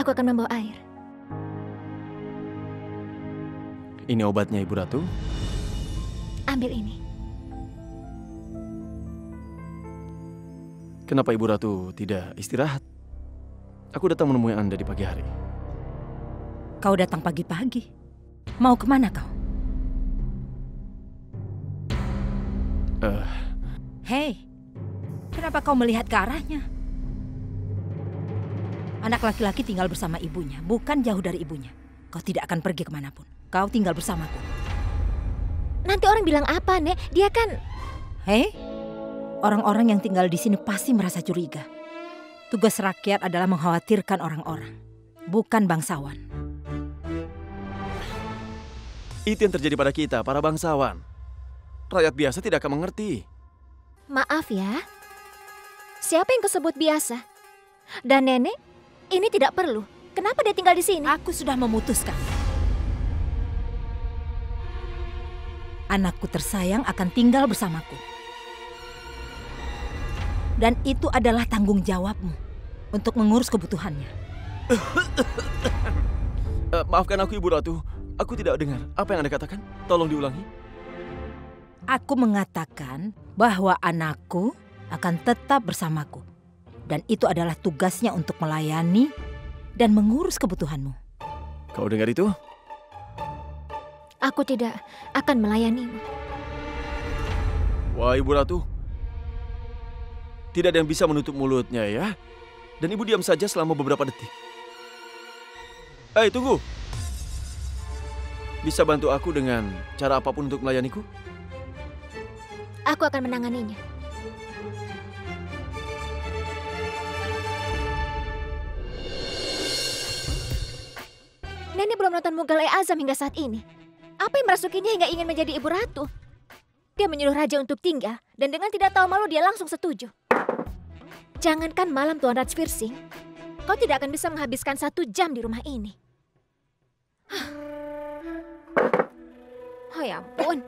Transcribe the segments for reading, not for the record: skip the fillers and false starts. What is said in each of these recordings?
Aku akan membawa air. Ini obatnya, Ibu Ratu. Ambil ini. Kenapa Ibu Ratu tidak istirahat? Aku datang menemui Anda di pagi hari. Kau datang pagi-pagi. Mau kemana kau? Hei, kenapa kau melihat ke arahnya? Anak laki-laki tinggal bersama ibunya, bukan jauh dari ibunya. Kau tidak akan pergi kemanapun. Kau tinggal bersamaku. Nanti orang bilang apa, Nek? Dia kan... Hei, orang-orang yang tinggal di sini pasti merasa curiga. Tugas rakyat adalah mengkhawatirkan orang-orang, bukan bangsawan. Itu yang terjadi pada kita, para bangsawan. Rakyat biasa tidak akan mengerti. Maaf ya. Siapa yang kau sebut biasa? Dan nenek, ini tidak perlu. Kenapa dia tinggal di sini? Aku sudah memutuskan. Anakku tersayang akan tinggal bersamaku. Dan itu adalah tanggung jawabmu untuk mengurus kebutuhannya. Maafkan aku, Ibu Ratu. Aku tidak dengar. Apa yang Anda katakan? Tolong diulangi. Aku mengatakan bahwa anakku akan tetap bersamaku. Dan itu adalah tugasnya untuk melayani dan mengurus kebutuhanmu. Kau dengar itu? Aku tidak akan melayanimu. Wah, Ibu Ratu. Tidak ada yang bisa menutup mulutnya ya. Dan Ibu diam saja selama beberapa detik. Tunggu. Bisa bantu aku dengan cara apapun untuk melayaniku? Aku akan menanganinya. Nenek belum nonton Mughal-e-Azam hingga saat ini. Apa yang merasukinya hingga ingin menjadi ibu ratu? Dia menyuruh raja untuk tinggal, dan dengan tidak tahu malu dia langsung setuju. Jangankan malam Tuan Rajveer Singh, kau tidak akan bisa menghabiskan 1 jam di rumah ini. Oh ya ampun.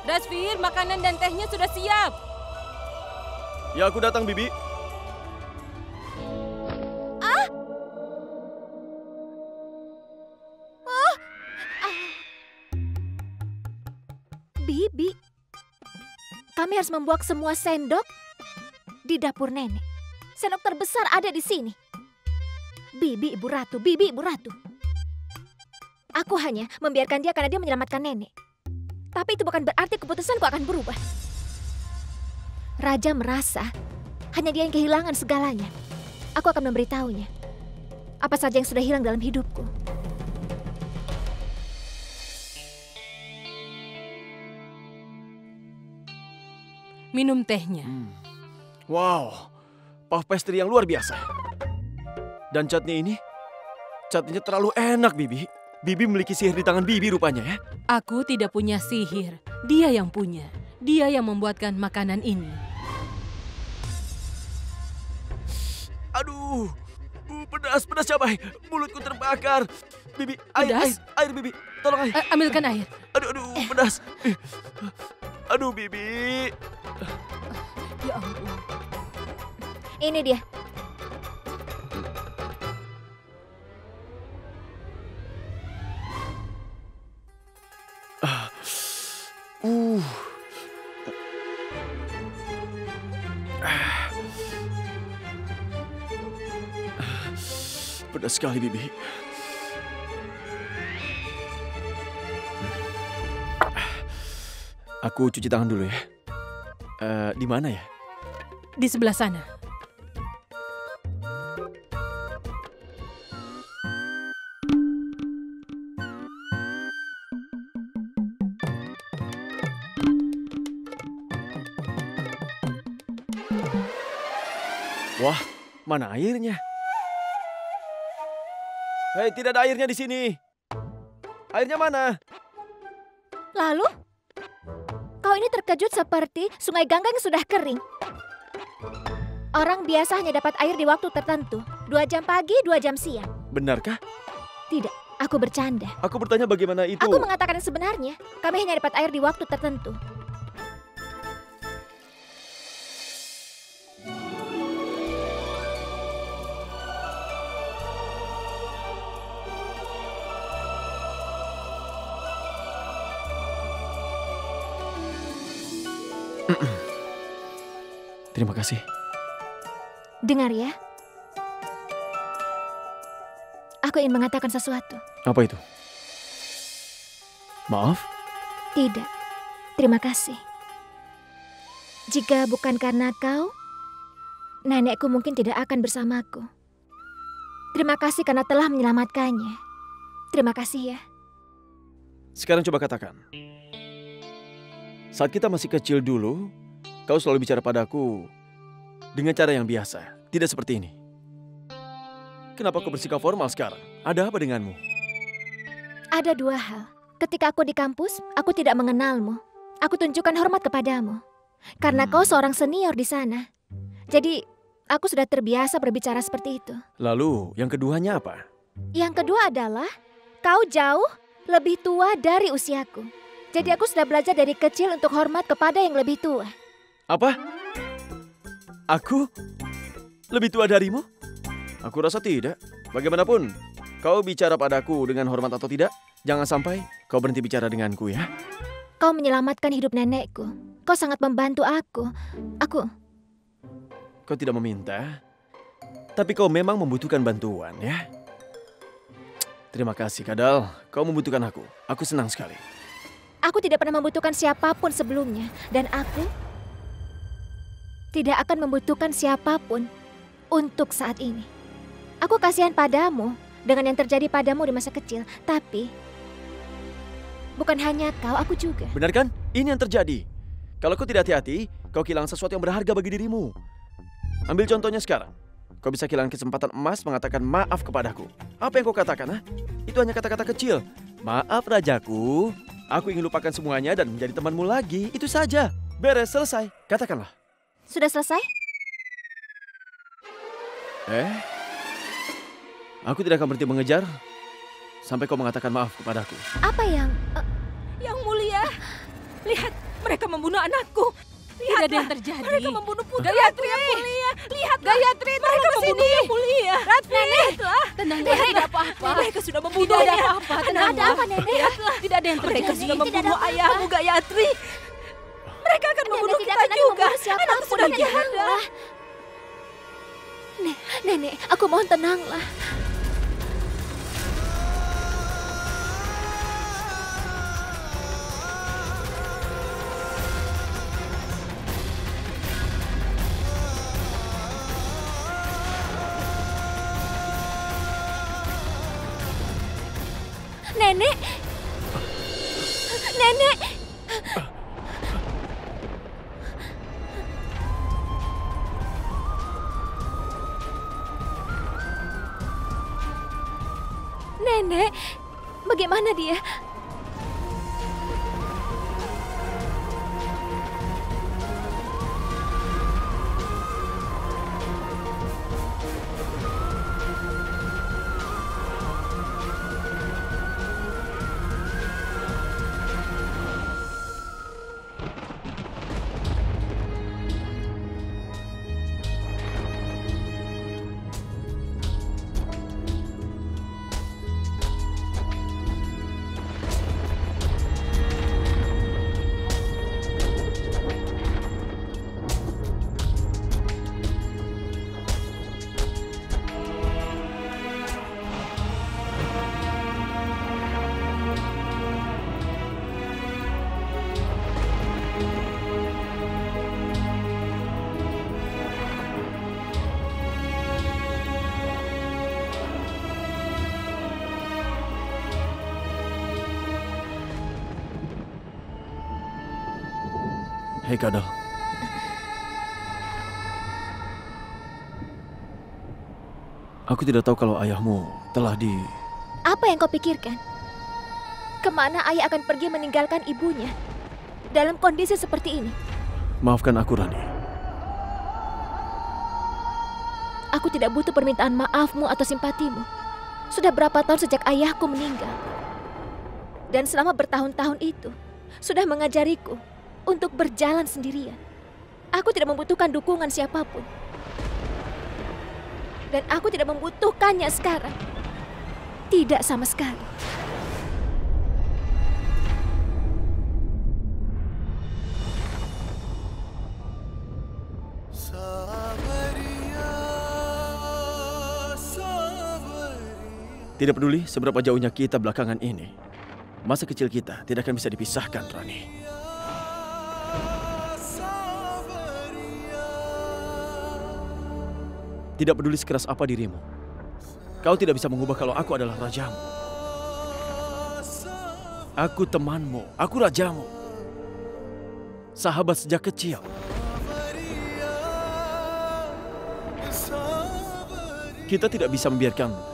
Rajveer, makanan dan tehnya sudah siap. Ya, aku datang, Bibi. Bibi, kami harus membuang semua sendok di dapur nenek. Sendok terbesar ada di sini. Bibi ibu ratu, Bibi ibu ratu. Aku hanya membiarkan dia karena dia menyelamatkan nenek. Tapi itu bukan berarti keputusanku akan berubah. Raja merasa hanya dia yang kehilangan segalanya. Aku akan memberitahunya apa saja yang sudah hilang dalam hidupku. Minum tehnya. Wow, puff pastry yang luar biasa. Dan chutney ini, chutney-nya terlalu enak, Bibi. Bibi memiliki sihir di tangan Bibi rupanya ya. Aku tidak punya sihir. Dia yang punya. Dia yang membuatkan makanan ini. Aduh, pedas cabai. Mulutku terbakar. Bibi, Pedas? air Bibi. Tolong air. Ambilkan air. Aduh, pedas. Aduh, Bibi. Ya ampun. Ini dia. Pedas sekali, Bibi. Aku cuci tangan dulu ya. Di mana ya? Di sebelah sana. Wah, mana airnya? Hei, tidak ada airnya di sini. Airnya mana? Lalu? Kau Kau ini terkejut seperti sungai Gangga yang sudah kering. Orang biasa hanya dapat air di waktu tertentu. 2 jam pagi, 2 jam siang. Benarkah? Tidak, aku bercanda. Aku bertanya bagaimana itu. Aku mengatakan yang sebenarnya. Kami hanya dapat air di waktu tertentu. Terima kasih. Dengar ya. Aku ingin mengatakan sesuatu. Apa itu? Maaf? Tidak. Terima kasih. Jika bukan karena kau, nenekku mungkin tidak akan bersamaku. Terima kasih karena telah menyelamatkannya. Terima kasih ya. Sekarang coba katakan. Saat kita masih kecil dulu, kau selalu bicara padaku dengan cara yang biasa, tidak seperti ini. Kenapa kau bersikap formal sekarang? Ada apa denganmu? Ada 2 hal. Ketika aku di kampus, aku tidak mengenalmu. Aku tunjukkan hormat kepadamu. Karena kau seorang senior di sana. Jadi, aku sudah terbiasa berbicara seperti itu. Lalu, yang keduanya apa? Yang kedua adalah, kau jauh lebih tua dari usiaku. Jadi aku sudah belajar dari kecil untuk hormat kepada yang lebih tua. Apa? Aku lebih tua darimu? Aku rasa tidak. Bagaimanapun, kau bicara padaku dengan hormat atau tidak, jangan sampai kau berhenti bicara denganku ya. Kau menyelamatkan hidup nenekku. Kau sangat membantu aku. Kau tidak meminta, tapi kau memang membutuhkan bantuan ya. Terima kasih Kadal, kau membutuhkan aku. Aku senang sekali. Aku tidak pernah membutuhkan siapapun sebelumnya. Dan aku tidak akan membutuhkan siapapun untuk saat ini. Aku kasihan padamu dengan yang terjadi padamu di masa kecil. Tapi bukan hanya kau, aku juga. Benar kan? Ini yang terjadi. Kalau kau tidak hati-hati, kau kehilangan sesuatu yang berharga bagi dirimu. Ambil contohnya sekarang. Kau bisa kehilangan kesempatan emas mengatakan maaf kepadaku. Apa yang kau katakan? Ha? Itu hanya kata-kata kecil. Maaf rajaku, aku ingin lupakan semuanya dan menjadi temanmu lagi. Itu saja. Beres, selesai. Katakanlah. Sudah selesai? Aku tidak akan berhenti mengejar sampai kau mengatakan maaf kepadaku. Apa yang... Yang mulia, lihat mereka membunuh anakku. Tidak ada yang terjadi. Mereka membunuh putri Gayatri yang mulia. Lihat Gayatri, mereka membunuh yang mulia. Nenek, Tenang, Nenek. tidak ada apa-apa. mereka sudah membunuh. Tidak ada apa-apa, tenang. Ada apa, Nenek? Tidak ada yang Mereka terjadi. sudah Tidak ada membunuh apa-apa. ayahmu Gayatri. Mereka akan membunuh Nenek tidak kita akan juga. membunuh siapapun. Anakku sudah Nenek, tiada. tenanglah. Nenek, aku mohon tenanglah. Nenek! Nenek! Nenek, bagaimana dia? Hei Kadal. Aku tidak tahu kalau ayahmu telah di... Apa yang kau pikirkan? Kemana ayah akan pergi meninggalkan ibunya? dalam kondisi seperti ini. Maafkan aku, Rani. Aku tidak butuh permintaan maafmu atau simpatimu. Sudah berapa tahun sejak ayahku meninggal. Dan selama bertahun-tahun itu, sudah mengajariku untuk berjalan sendirian. Aku tidak membutuhkan dukungan siapapun. Dan aku tidak membutuhkannya sekarang. Tidak sama sekali. Tidak peduli seberapa jauhnya kita belakangan ini, masa kecil kita tidak akan bisa dipisahkan, Rani. Tidak peduli sekeras apa dirimu, kau tidak bisa mengubah kalau aku adalah rajamu. Aku temanmu, aku rajamu. Sahabat sejak kecil. Kita tidak bisa membiarkan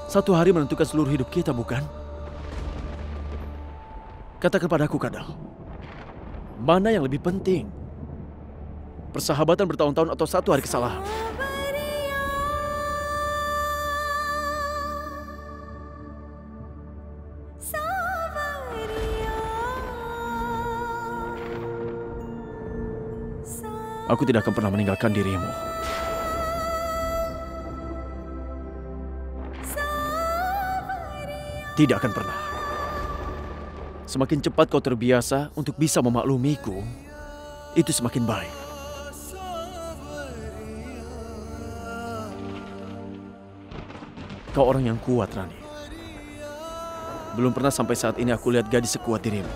satu hari menentukan seluruh hidup kita, bukan? Katakan padaku, Kadal. Mana yang lebih penting? Persahabatan bertahun-tahun atau satu hari kesalahan? Aku tidak akan pernah meninggalkan dirimu. Tidak akan pernah. Semakin cepat kau terbiasa untuk bisa memaklumiku, itu semakin baik. Kau orang yang kuat, Rani. Belum pernah sampai saat ini aku lihat gadis sekuat dirimu.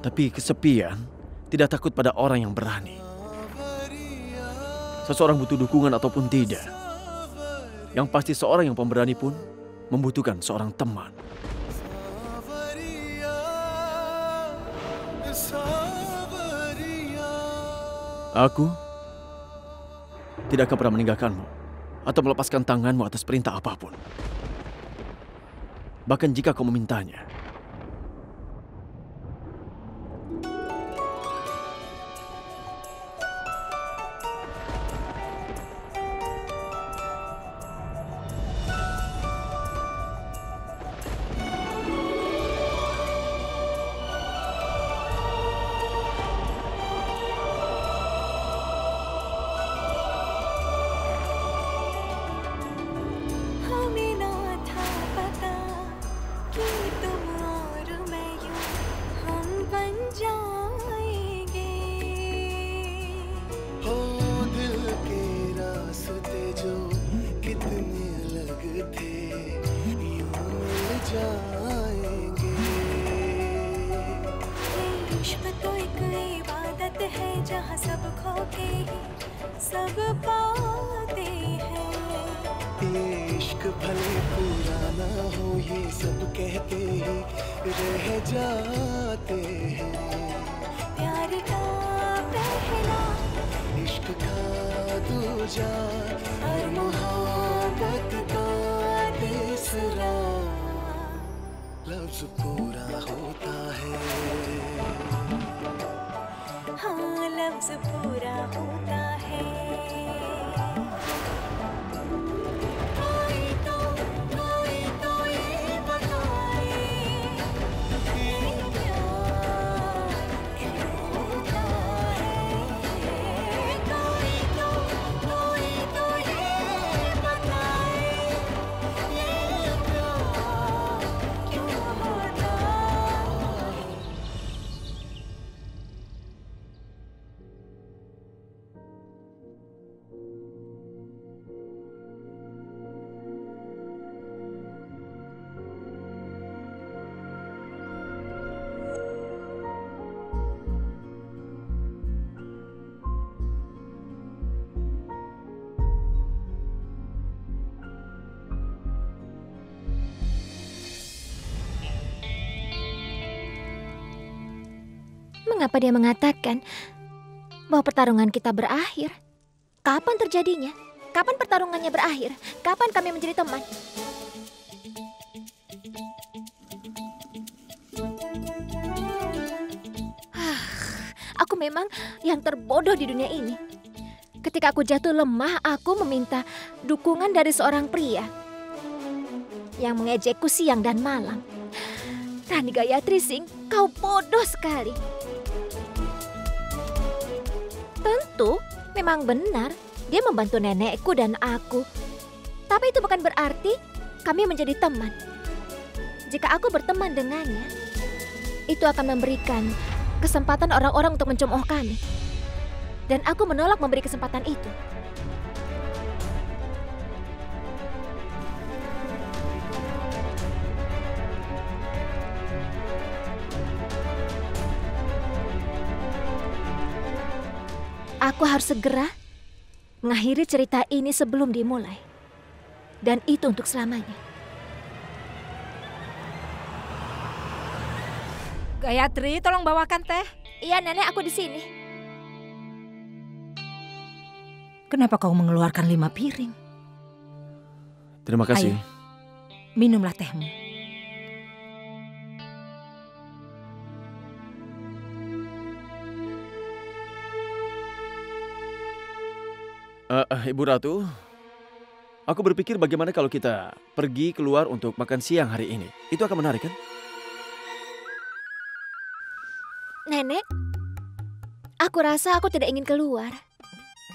Tapi kesepian tidak takut pada orang yang berani. Seseorang butuh dukungan ataupun tidak. Yang pasti seorang yang pemberani pun membutuhkan seorang teman. Aku tidak akan pernah meninggalkanmu atau melepaskan tanganmu atas perintah apapun. Bahkan jika kau memintanya. इश्क भले पुराना हो ये सब कहते ही रह जाते हैं प्यार का पहला इश्क का दूजा और मोहब्बत का तीसरा लफ्ज पूरा होता है हाँ लफ्ज पूरा होता है Mengapa dia mengatakan bahwa pertarungan kita berakhir? Kapan terjadinya? Kapan pertarungannya berakhir? Kapan kami menjadi teman? memang yang terbodoh di dunia ini. Ketika aku jatuh lemah, aku meminta dukungan dari seorang pria yang mengejekku siang dan malam. Rani Gayatri Singh, kau bodoh sekali. Tentu, memang benar dia membantu nenekku dan aku. Tapi itu bukan berarti kami menjadi teman. Jika aku berteman dengannya, itu akan memberikan kesempatan orang-orang untuk mencemooh kami. Dan aku menolak memberi kesempatan itu. Aku harus segera mengakhiri cerita ini sebelum dimulai. Dan itu untuk selamanya. Gayatri, tolong bawakan teh. Iya, Nenek, aku di sini. Kenapa kau mengeluarkan 5 piring? Terima kasih. Ayo, minumlah tehmu. Ibu Ratu, aku berpikir bagaimana kalau kita pergi keluar untuk makan siang hari ini. Itu akan menarik, kan? Nenek, aku rasa aku tidak ingin keluar.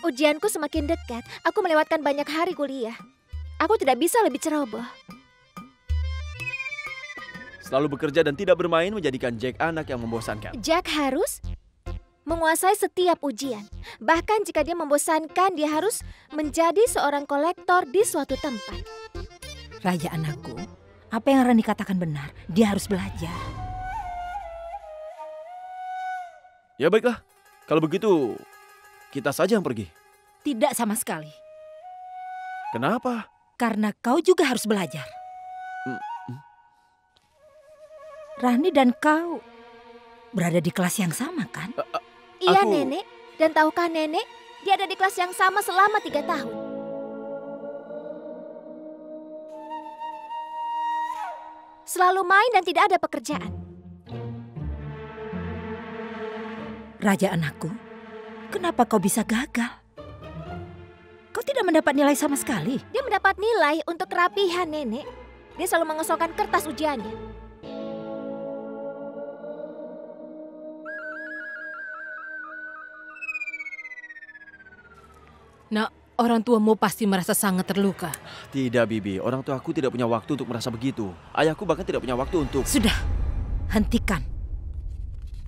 Ujianku semakin dekat, aku melewatkan banyak hari kuliah. Aku tidak bisa lebih ceroboh. Selalu bekerja dan tidak bermain menjadikan Jack anak yang membosankan. Jack harus menguasai setiap ujian. Bahkan jika dia membosankan, dia harus menjadi seorang kolektor di suatu tempat. Raja anakku, apa yang Rani katakan benar. Dia harus belajar. Ya baiklah, kalau begitu kita saja yang pergi. Tidak sama sekali. Kenapa? Karena kau juga harus belajar. Rani dan kau berada di kelas yang sama, kan? Iya, Aku- Nenek. Dan tahukah Nenek, dia ada di kelas yang sama selama 3 tahun. Selalu main dan tidak ada pekerjaan. Raja anakku, kenapa kau bisa gagal? Kau tidak mendapat nilai sama sekali. Dia mendapat nilai untuk kerapihan, Nenek. Dia selalu mengosongkan kertas ujiannya. Nak, orang tuamu pasti merasa sangat terluka. Tidak, Bibi. Orang tua aku tidak punya waktu untuk merasa begitu. Ayahku bahkan tidak punya waktu untuk... Sudah, hentikan.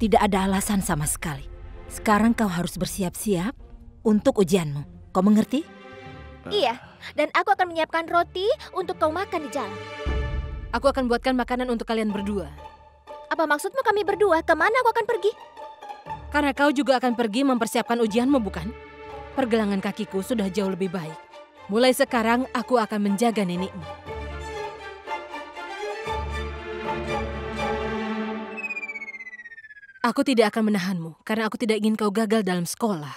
Tidak ada alasan sama sekali. Sekarang kau harus bersiap-siap untuk ujianmu. Kau mengerti? Iya, dan aku akan menyiapkan roti untuk kau makan di jalan. Aku akan buatkan makanan untuk kalian berdua. Apa maksudmu kami berdua? Kemana aku akan pergi? Karena kau juga akan pergi mempersiapkan ujianmu, bukan? Pergelangan kakiku sudah jauh lebih baik. Mulai sekarang aku akan menjaga nenekmu. Aku tidak akan menahanmu karena aku tidak ingin kau gagal dalam sekolah.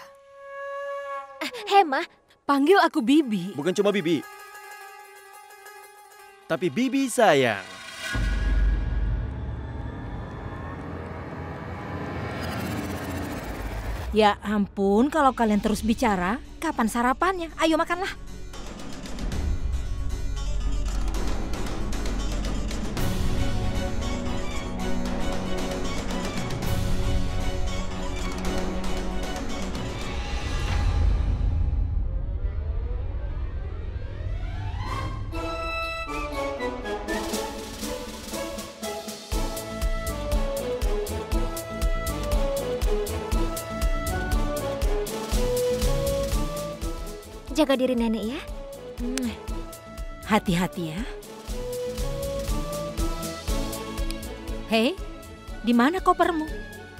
Hema, Panggil aku Bibi. Bukan cuma Bibi. Tapi Bibi sayang. Ya ampun, kalau kalian terus bicara, kapan sarapannya? Ayo makanlah. jaga diri nenek ya. Hati-hati ya. Hei, di mana kopermu?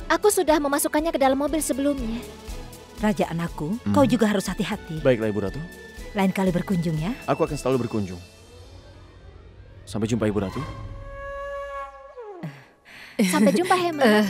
Aku sudah memasukkannya ke dalam mobil sebelumnya. Raja anakku, kau juga harus hati-hati. Baiklah Ibu Ratu. Lain kali berkunjung ya. Aku akan selalu berkunjung. Sampai jumpa Ibu Ratu. Sampai jumpa Hema.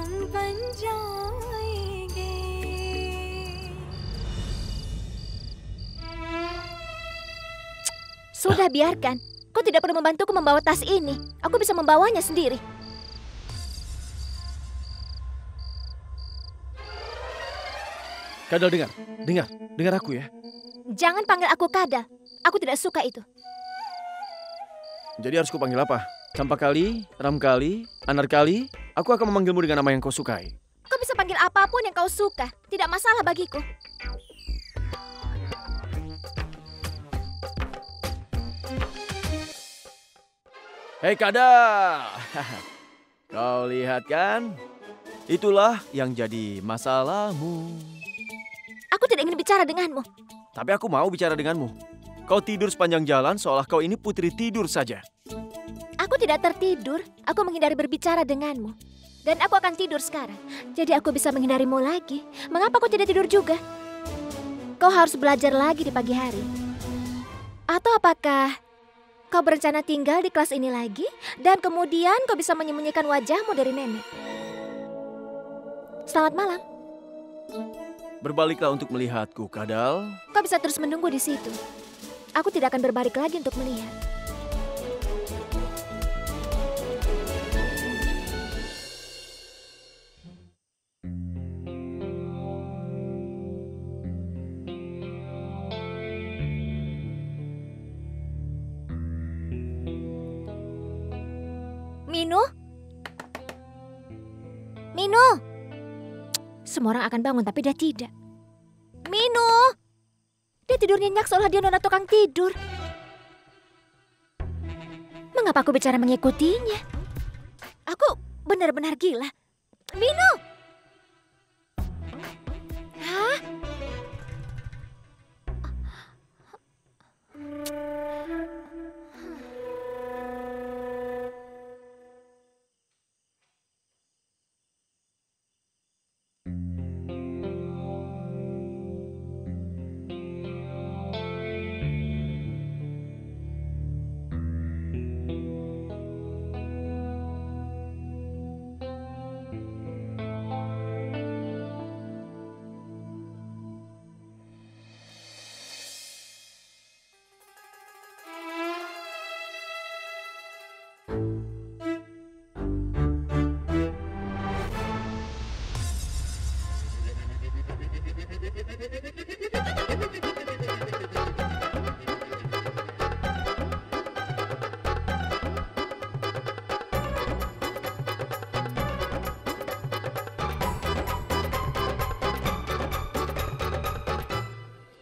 हम बन जाएंगे। Sudah, biarkan. Kau tidak perlu membantuku membawa tas ini. Aku bisa membawanya sendiri. Kadal, dengar aku ya. Jangan panggil aku Kadal. Aku tidak suka itu. Jadi harus kupanggil apa? Campakali, Ramkali, Anarkali? Aku akan memanggilmu dengan nama yang kau sukai. Kau bisa panggil apapun yang kau suka. Tidak masalah bagiku. Hei Kadal! Kau lihat kan? Itulah yang jadi masalahmu. Aku tidak ingin bicara denganmu. Tapi aku mau bicara denganmu. Kau tidur sepanjang jalan seolah kau ini putri tidur saja. Aku tidak tertidur. Aku menghindari berbicara denganmu. Dan aku akan tidur sekarang. Jadi aku bisa menghindarimu lagi. Mengapa kau tidak tidur juga? Kau harus belajar lagi di pagi hari. Atau apakah kau berencana tinggal di kelas ini lagi? Dan kemudian kau bisa menyembunyikan wajahmu dari nenek. Selamat malam. Berbaliklah untuk melihatku, Kadal. Kau bisa terus menunggu di situ. Aku tidak akan berbalik lagi untuk melihat. Minu? Minu? Semua orang akan bangun tapi dia tidak. Minu! Dia tidur nyenyak seolah dia nona tukang tidur. Mengapa aku bicara mengikutinya? Aku benar-benar gila. Minu! Hah?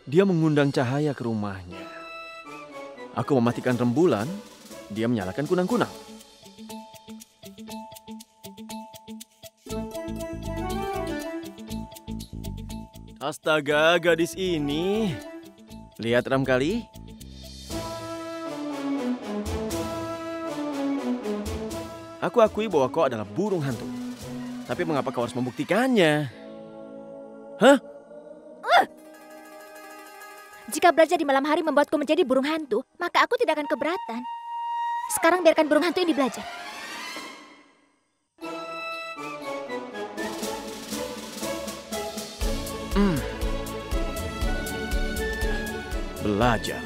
Dia mengundang cahaya ke rumahnya. Aku mematikan rembulan, dia menyalakan kunang-kunang. Astaga, gadis ini. Lihat Ramkali. Aku akui bahwa kau adalah burung hantu. Tapi mengapa kau harus membuktikannya? Hah? Jika belajar di malam hari membuatku menjadi burung hantu, maka aku tidak akan keberatan. Sekarang biarkan burung hantu ini belajar. Belajar.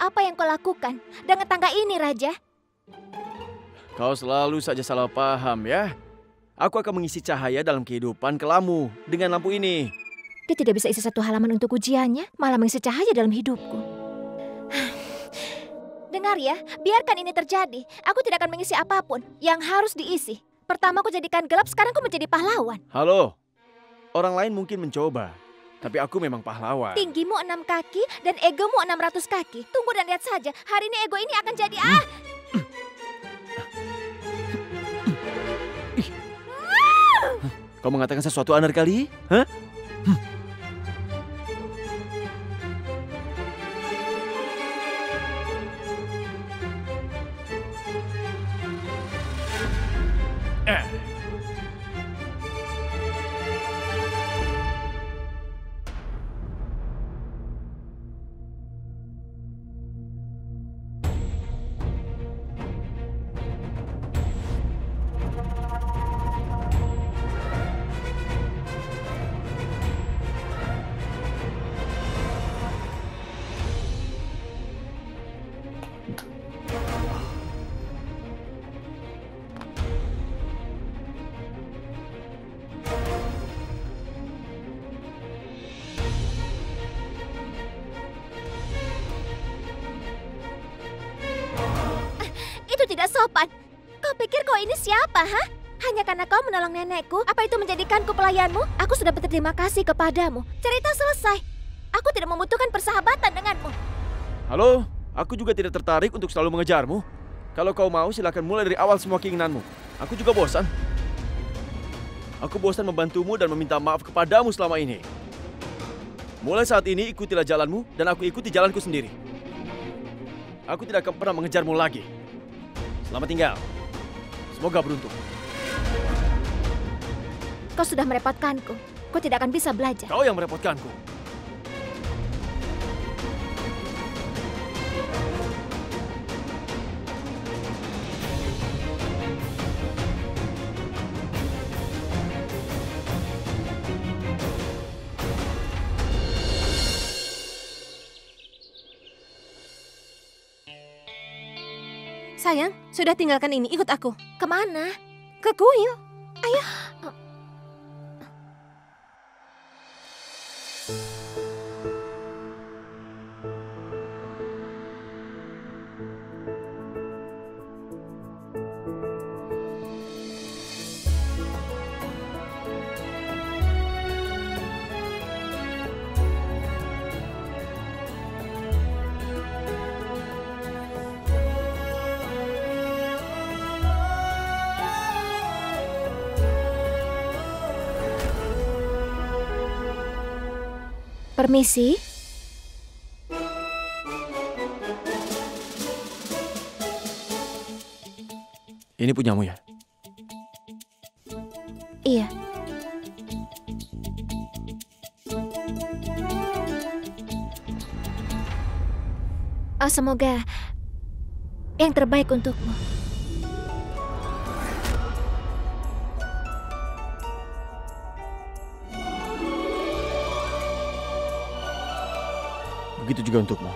Apa yang kau lakukan dengan tangga ini, Raja? Kau selalu saja salah paham ya. Aku akan mengisi cahaya dalam kehidupan kelamu dengan lampu ini. Dia tidak bisa isi satu halaman untuk ujiannya, malah mengisi cahaya dalam hidupku. Dengar ya, biarkan ini terjadi. Aku tidak akan mengisi apapun yang harus diisi. Pertama aku jadikan gelap, sekarang aku menjadi pahlawan. Halo, orang lain mungkin mencoba, tapi aku memang pahlawan. Tinggimu 6 kaki dan egomu 600 kaki. Tunggu dan lihat saja, hari ini ego ini akan jadi Kau mengatakan sesuatu Anarkali? Hah? sopan. Kau pikir kau ini siapa, ha? Hanya karena kau menolong nenekku, apa itu menjadikanku pelayanmu? Aku sudah berterima kasih kepadamu. Cerita selesai. Aku tidak membutuhkan persahabatan denganmu. Halo, aku juga tidak tertarik untuk selalu mengejarmu. Kalau kau mau, silakan mulai dari awal semua keinginanmu. Aku juga bosan. Aku bosan membantumu dan meminta maaf kepadamu selama ini. Mulai saat ini, ikutilah jalanmu dan aku ikuti jalanku sendiri. Aku tidak akan pernah mengejarmu lagi. Selamat tinggal. Semoga beruntung. Kau sudah merepotkanku. Kau tidak akan bisa belajar. Kau yang merepotkanku. Sayang, sudah tinggalkan ini. Ikut aku. Kemana? Ke kuil. Ayo. Permisi. Ini punyamu ya? Iya. Semoga yang terbaik untukmu. Begitu juga untukmu.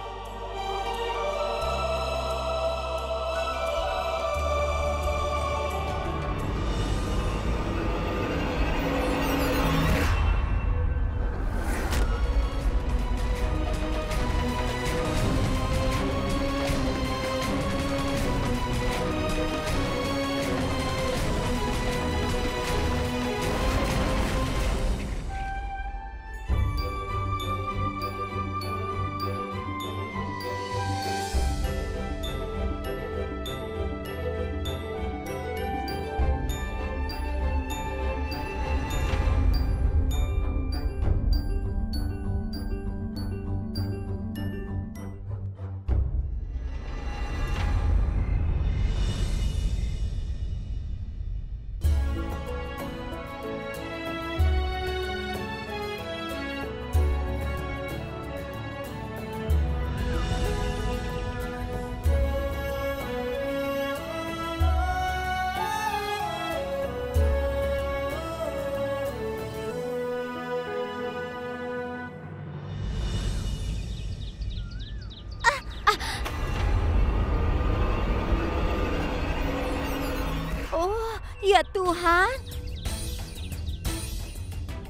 Ya Tuhan.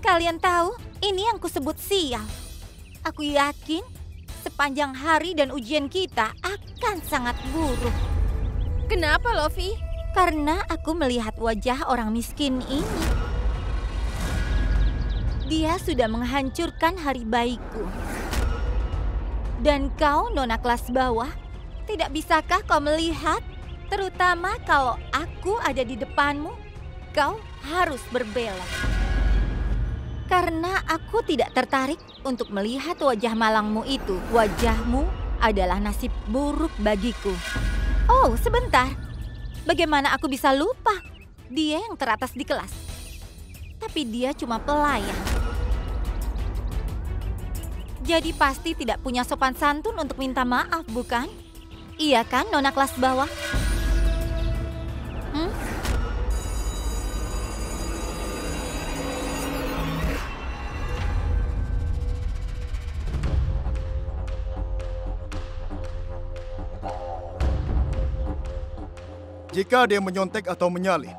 Kalian tahu, ini yang kusebut sial. Aku yakin sepanjang hari dan ujian kita akan sangat buruk. Kenapa, Lofi? Karena aku melihat wajah orang miskin ini. Dia sudah menghancurkan hari baikku. Dan kau, nona kelas bawah, tidak bisakah kau melihat? Terutama kalau aku ada di depanmu, kau harus berbelok. Karena aku tidak tertarik untuk melihat wajah malangmu itu. Wajahmu adalah nasib buruk bagiku. Oh, sebentar. Bagaimana aku bisa lupa? Dia yang teratas di kelas. Tapi dia cuma pelayan. Jadi pasti tidak punya sopan santun untuk minta maaf, bukan? Iya kan, nona kelas bawah? Jika ada yang menyontek atau menyalin,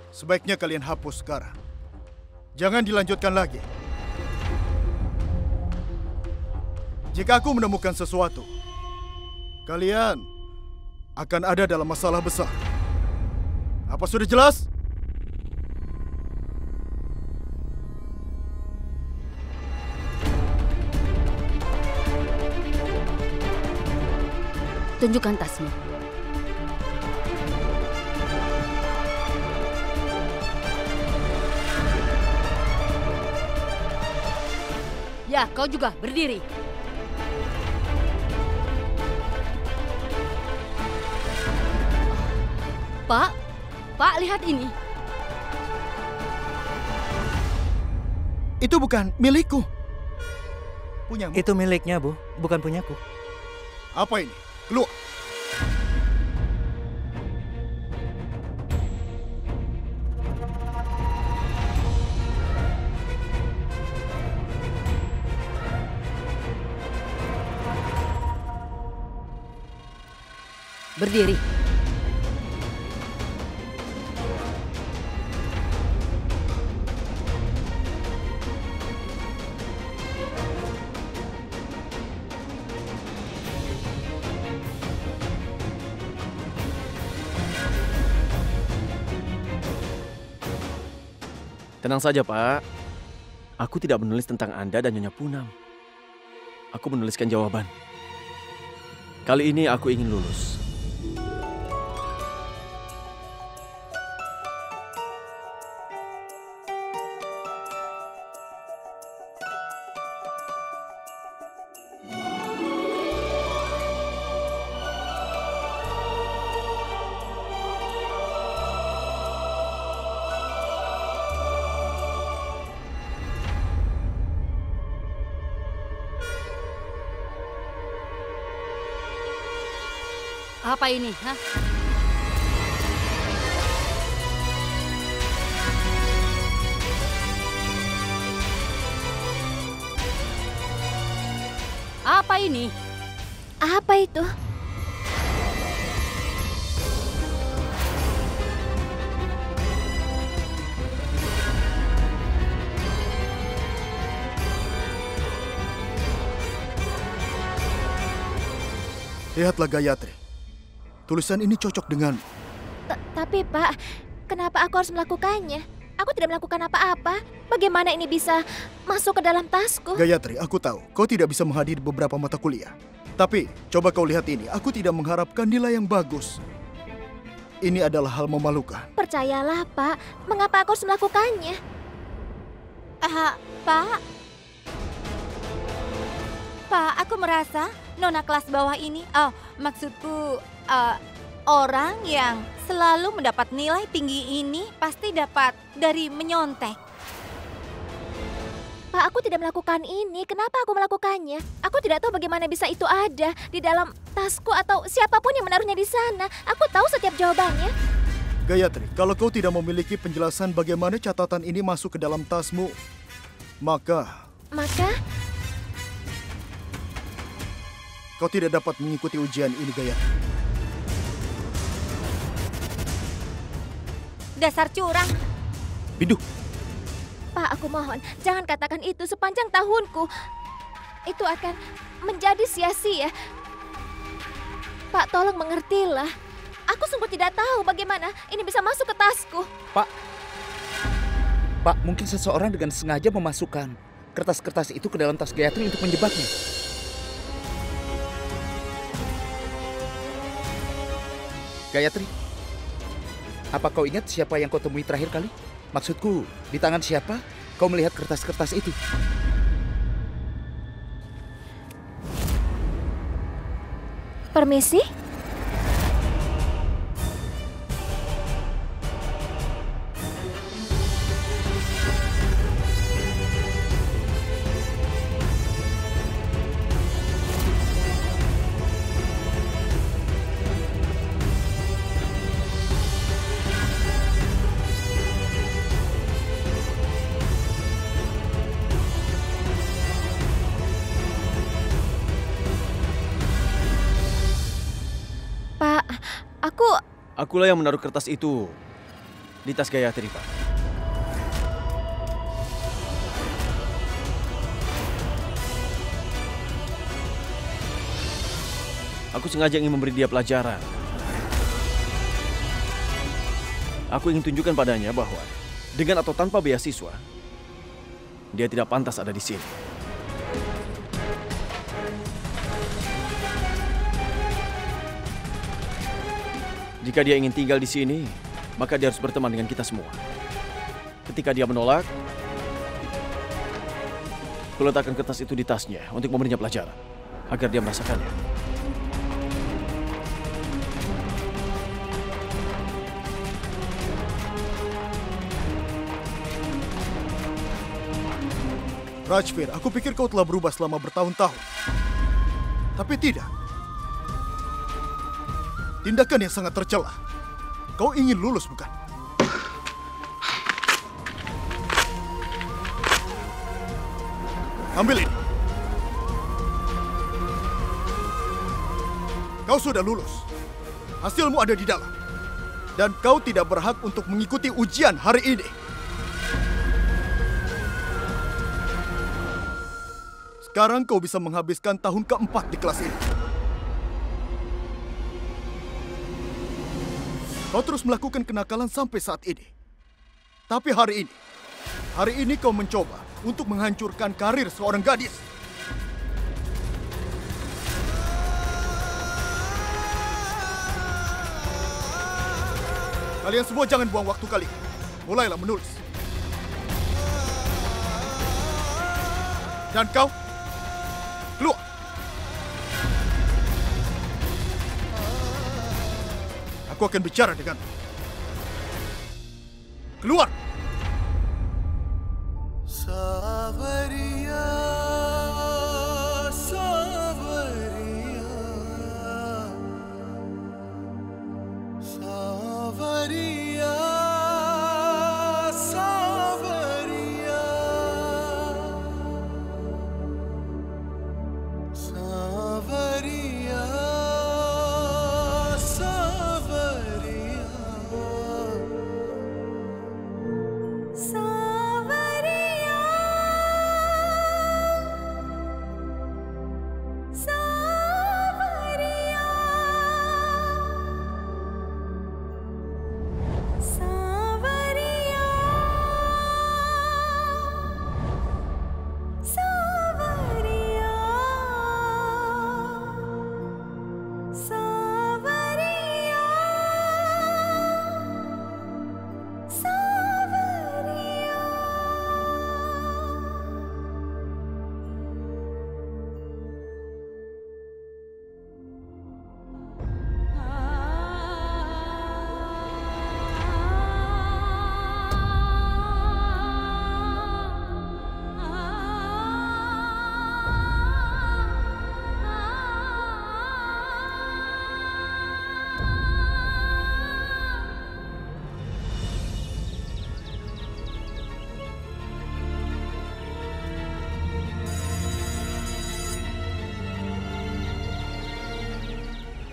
sebaiknya kalian hapus sekarang. Jangan dilanjutkan lagi. Jika aku menemukan sesuatu, kalian akan ada dalam masalah besar. Apa sudah jelas? Tunjukkan tasmu. Ya, kau juga berdiri. Pak, lihat ini. Itu bukan milikku. Punyamu. Itu miliknya, Bu, bukan punyaku. Apa ini? Keluar. Berdiri. Tenang saja, Pak. Aku tidak menulis tentang Anda dan Nyonya Punam. Aku menuliskan jawaban. Kali ini aku ingin lulus. Apa ini? Hah? Apa ini? Apa itu? Lihatlah Gayatri. Tulisan ini cocok dengan... Tapi Pak, kenapa aku harus melakukannya? Aku tidak melakukan apa-apa. Bagaimana ini bisa masuk ke dalam tasku? Gayatri, aku tahu kau tidak bisa menghadiri beberapa mata kuliah. Tapi, coba kau lihat ini. Aku tidak mengharapkan nilai yang bagus. Ini adalah hal memalukan. Percayalah Pak, mengapa aku harus melakukannya? Pak, aku merasa nona kelas bawah ini, maksudku orang yang selalu mendapat nilai tinggi ini pasti dapat dari menyontek. Pak, aku tidak melakukan ini. Kenapa aku melakukannya? Aku tidak tahu bagaimana bisa itu ada di dalam tasku atau siapapun yang menaruhnya di sana. Aku tahu setiap jawabannya. Gayatri, kalau kau tidak memiliki penjelasan bagaimana catatan ini masuk ke dalam tasmu, maka kau tidak dapat mengikuti ujian ini, Gayatri. Dasar curang. Biduh. Pak, aku mohon, jangan katakan itu sepanjang tahunku. Itu akan menjadi sia-sia. Pak, tolong mengertilah. Aku sungguh tidak tahu bagaimana ini bisa masuk ke tasku. Pak, mungkin seseorang dengan sengaja memasukkan kertas-kertas itu ke dalam tas Gayatri untuk menjebaknya. Gayatri, apa kau ingat siapa yang kau temui terakhir kali? Maksudku, di tangan siapa kau melihat kertas-kertas itu? Permisi? Akulah yang menaruh kertas itu di tas Gayatri, Pak. Aku sengaja ingin memberi dia pelajaran. Aku ingin tunjukkan padanya bahwa dengan atau tanpa beasiswa, dia tidak pantas ada di sini. Jika dia ingin tinggal di sini, maka dia harus berteman dengan kita semua. Ketika dia menolak, kuletakkan kertas itu di tasnya untuk memberinya pelajaran, agar dia merasakannya. Rajvir, aku pikir kau telah berubah selama bertahun-tahun. Tapi tidak. Tindakan yang sangat tercela. Kau ingin lulus, bukan? Ambil ini. Kau sudah lulus. Hasilmu ada di dalam. Dan kau tidak berhak untuk mengikuti ujian hari ini. Sekarang kau bisa menghabiskan tahun keempat di kelas ini. Kau terus melakukan kenakalan sampai saat ini. Tapi hari ini kau mencoba untuk menghancurkan karir seorang gadis. Kalian semua jangan buang waktu kalian. Mulailah menulis. Dan kau, keluar. Aku akan bicara denganmu. Keluar! Sawaria, Sawaria, Sawaria, Sawaria, Sawaria.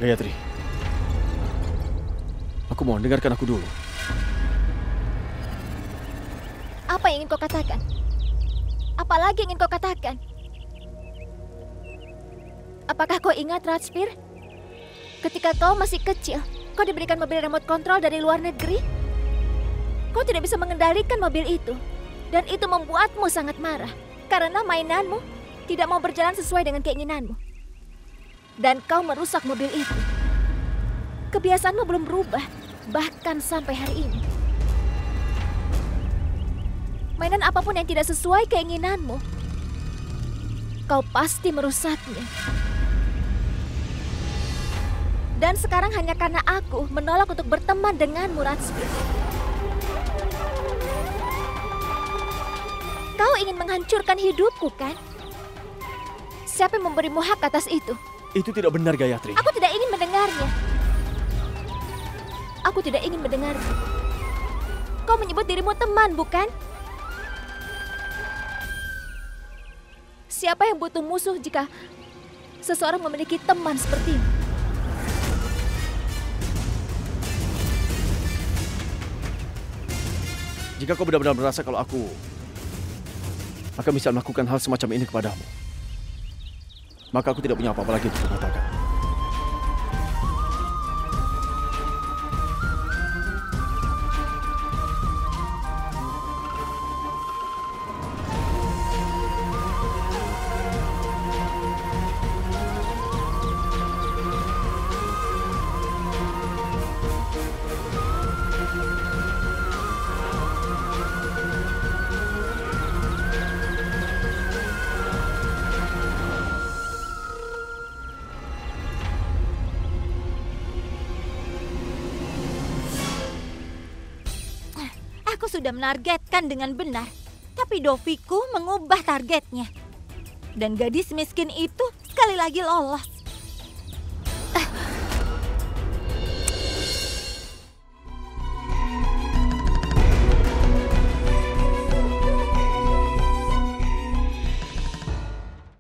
Gayatri, aku mohon dengarkan aku dulu. Apa yang ingin kau katakan? Apalagi yang ingin kau katakan? Apakah kau ingat, Rajvir? Ketika kau masih kecil, kau diberikan mobil remote control dari luar negeri? Kau tidak bisa mengendalikan mobil itu. Dan itu membuatmu sangat marah. Karena mainanmu tidak mau berjalan sesuai dengan keinginanmu. Dan kau merusak mobil itu. Kebiasaanmu belum berubah, bahkan sampai hari ini. Mainan apapun yang tidak sesuai keinginanmu, kau pasti merusaknya. Dan sekarang hanya karena aku menolak untuk berteman denganmu, Rajvir. Kau ingin menghancurkan hidupku, kan? Siapa yang memberimu hak atas itu? Itu tidak benar, Gayatri. Aku tidak ingin mendengarnya. Aku tidak ingin mendengarnya. Kau menyebut dirimu teman, bukan? Siapa yang butuh musuh jika seseorang memiliki teman sepertimu? Jika kau benar-benar merasa kalau aku akan bisa melakukan hal semacam ini kepadamu, maka aku tidak punya apa-apa lagi untuk mengatakan. sudah menargetkan dengan benar, tapi Doviku mengubah targetnya. Dan gadis miskin itu sekali lagi lolos.